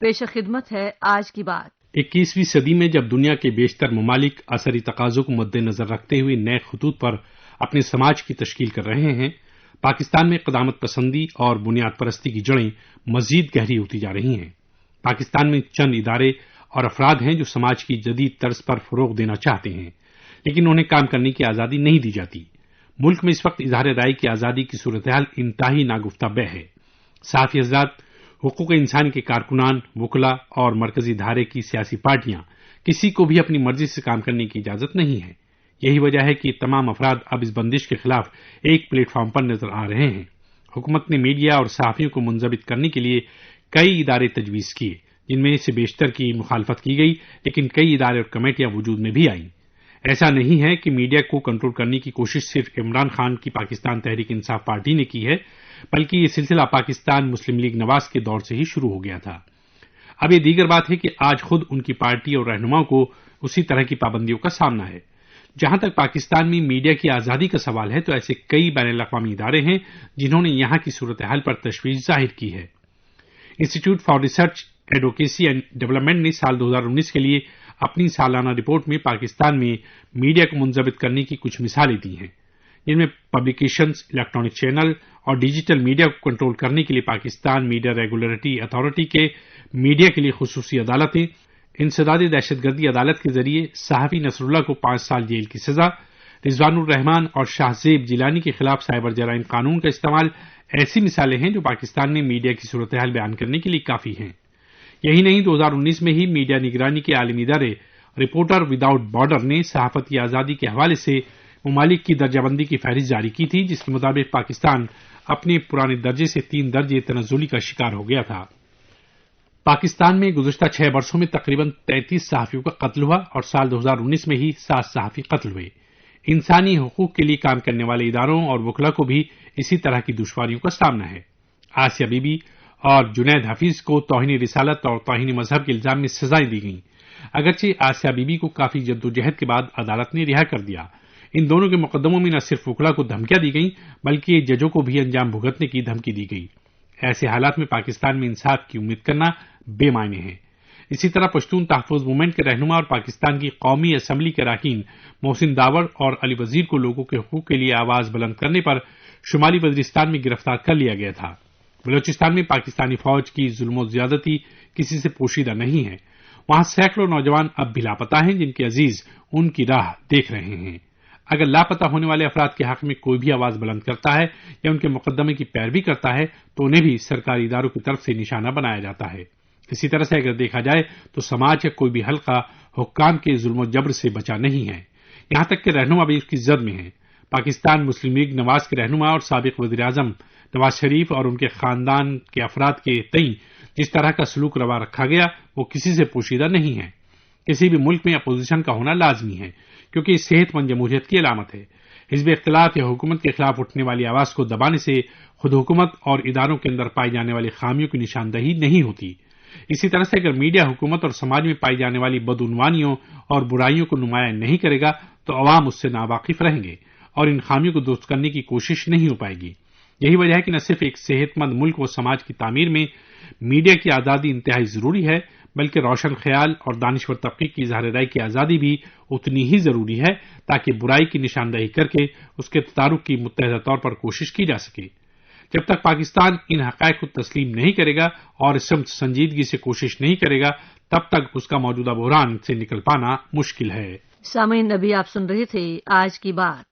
پیش خدمت ہے آج کی بات۔ 21ویں صدی میں جب دنیا کے بیشتر ممالک عصری تقاضوں کو مد نظر رکھتے ہوئے نئے خطوط پر اپنے سماج کی تشکیل کر رہے ہیں، پاکستان میں قدامت پسندی اور بنیاد پرستی کی جڑیں مزید گہری ہوتی جا رہی ہیں۔ پاکستان میں چند ادارے اور افراد ہیں جو سماج کی جدید طرز پر فروغ دینا چاہتے ہیں، لیکن انہیں کام کرنے کی آزادی نہیں دی جاتی۔ ملک میں اس وقت اظہار رائے کی آزادی کی صورتحال انتہائی ناگفتہ بہ ہے۔ صحافی حضرات، حقوق انسان کے کارکنان، وکلاء اور مرکزی دھارے کی سیاسی پارٹیاں کسی کو بھی اپنی مرضی سے کام کرنے کی اجازت نہیں ہے۔ یہی وجہ ہے کہ یہ تمام افراد اب اس بندش کے خلاف ایک پلیٹ فارم پر نظر آ رہے ہیں۔ حکومت نے میڈیا اور صحافیوں کو منضبط کرنے کے لیے کئی ادارے تجویز کیے، جن میں سے بیشتر کی مخالفت کی گئی، لیکن کئی ادارے اور کمیٹیاں وجود میں بھی آئیں۔ ایسا نہیں ہے کہ میڈیا کو کنٹرول کرنے کی کوشش صرف عمران خان کی پاکستان تحریک انصاف پارٹی نے کی ہے، بلکہ یہ سلسلہ پاکستان مسلم لیگ نواز کے دور سے ہی شروع ہو گیا تھا۔ اب یہ دیگر بات ہے کہ آج خود ان کی پارٹی اور رہنماؤں کو اسی طرح کی پابندیوں کا سامنا ہے۔ جہاں تک پاکستان میں میڈیا کی آزادی کا سوال ہے تو ایسے کئی بین الاقوامی ادارے ہیں جنہوں نے یہاں کی صورتحال پر تشویش ظاہر کی ہے۔ Institute for research advocacy and development نے سال 2019 کے لیے اپنی سالانہ رپورٹ میں پاکستان میں میڈیا کو منضبط کرنے کی کچھ مثالیں دی ہیں، جن میں پبلیکیشنز، الیکٹرانک چینل اور ڈیجیٹل میڈیا کو کنٹرول کرنے کے لیے پاکستان میڈیا ریگولیٹری اتھارٹی کے میڈیا کے لیے خصوصی عدالتیں، انسداد دہشت گردی عدالت کے ذریعے صحافی نصر اللہ کو 5 سال جیل کی سزا، رضوان الرحمان اور شاہ زیب جیلانی کے خلاف سائبر جرائم قانون کا استعمال ایسی مثالیں ہیں جو پاکستان میں میڈیا کی صورتحال بیان کرنے کے لیے کافی ہیں۔ یہی نہیں، 2019 میں ہی میڈیا نگرانی کے عالمی ادارے رپورٹر وداؤٹ بارڈر نے صحافتی آزادی کے حوالے سے ممالک کی درجہ بندی کی فہرست جاری کی تھی، جس کے مطابق پاکستان اپنے پرانے درجے سے 3 درجے تنزلی کا شکار ہو گیا تھا۔ پاکستان میں گزشتہ 6 برسوں میں تقریباً 33 صحافیوں کا قتل ہوا اور سال 2019 میں ہی 7 صحافی قتل ہوئے۔ انسانی حقوق کے لیے کام کرنے والے اداروں اور وکلاء کو بھی اسی طرح کی دشواریوں کا سامنا ہے۔ آسیہ بی بی اور جنید حفیظ کو توہین رسالت اور توہین مذہب کے الزام میں سزائیں دی گئیں۔ اگرچہ آسیہ بی بی کو کافی جدوجہد کے بعد عدالت نے رہا کر دیا۔ ان دونوں کے مقدموں میں نہ صرف وکلاء کو دھمکیاں دی گئیں بلکہ ججوں کو بھی انجام بھگتنے کی دھمکی دی گئی۔ ایسے حالات میں پاکستان میں انصاف کی امید کرنا بے معنی ہے۔ اسی طرح پشتون تحفظ موومنٹ کے رہنما اور پاکستان کی قومی اسمبلی کے اراکین محسن داور اور علی وزیر کو لوگوں کے حقوق کے لیے آواز بلند کرنے پر شمالی وزیرستان میں گرفتار کر لیا گیا تھا۔ بلوچستان میں پاکستانی فوج کی ظلم و زیادتی کسی سے پوشیدہ نہیں ہے۔ وہاں سینکڑوں نوجوان اب بھی لاپتہ ہیں جن کے عزیز ان کی راہ دیکھ رہے ہیں۔ اگر لاپتہ ہونے والے افراد کے حق میں کوئی بھی آواز بلند کرتا ہے یا ان کے مقدمے کی پیروی کرتا ہے تو انہیں بھی سرکاری اداروں کی طرف سے نشانہ بنایا جاتا ہے۔ اسی طرح سے اگر دیکھا جائے تو سماج کا کوئی بھی حلقہ حکام کے ظلم و جبر سے بچا نہیں ہے، یہاں تک کہ رہنما بھی اس کی زد میں ہیں۔ پاکستان مسلم لیگ نواز کے رہنما اور سابق وزیر اعظم نواز شریف اور ان کے خاندان کے افراد کے تئیں جس طرح کا سلوک روا رکھا گیا وہ کسی سے پوشیدہ نہیں ہے۔ کسی بھی ملک میں اپوزیشن کا ہونا لازمی ہے کیونکہ یہ صحت مند جمہوریت کی علامت ہے۔ حزب اختلاف یا حکومت کے خلاف اٹھنے والی آواز کو دبانے سے خود حکومت اور اداروں کے اندر پائی جانے والی خامیوں کی نشاندہی نہیں ہوتی۔ اسی طرح سے اگر میڈیا حکومت اور سماج میں پائی جانے والی بدعنوانیوں اور برائیوں کو نمایاں نہیں کرے گا تو عوام اس سے ناواقف رہیں گے اور ان خامیوں کو درست کرنے کی کوشش نہیں ہو پائے گی۔ یہی وجہ ہے کہ نہ صرف ایک صحت مند ملک و سماج کی تعمیر میں میڈیا کی آزادی انتہائی ضروری ہے بلکہ روشن خیال اور دانشور طبقے کی اظہار رائے کی آزادی بھی اتنی ہی ضروری ہے تاکہ برائی کی نشاندہی کر کے اس کے تدارک کی متحدہ طور پر کوشش کی جا سکے۔ جب تک پاکستان ان حقائق کو تسلیم نہیں کرے گا اور اس سمت سنجیدگی سے کوشش نہیں کرے گا تب تک اس کا موجودہ بحران سے نکل پانا مشکل ہے۔ سامعین، ابھی آپ سن رہے تھے آج کی بات۔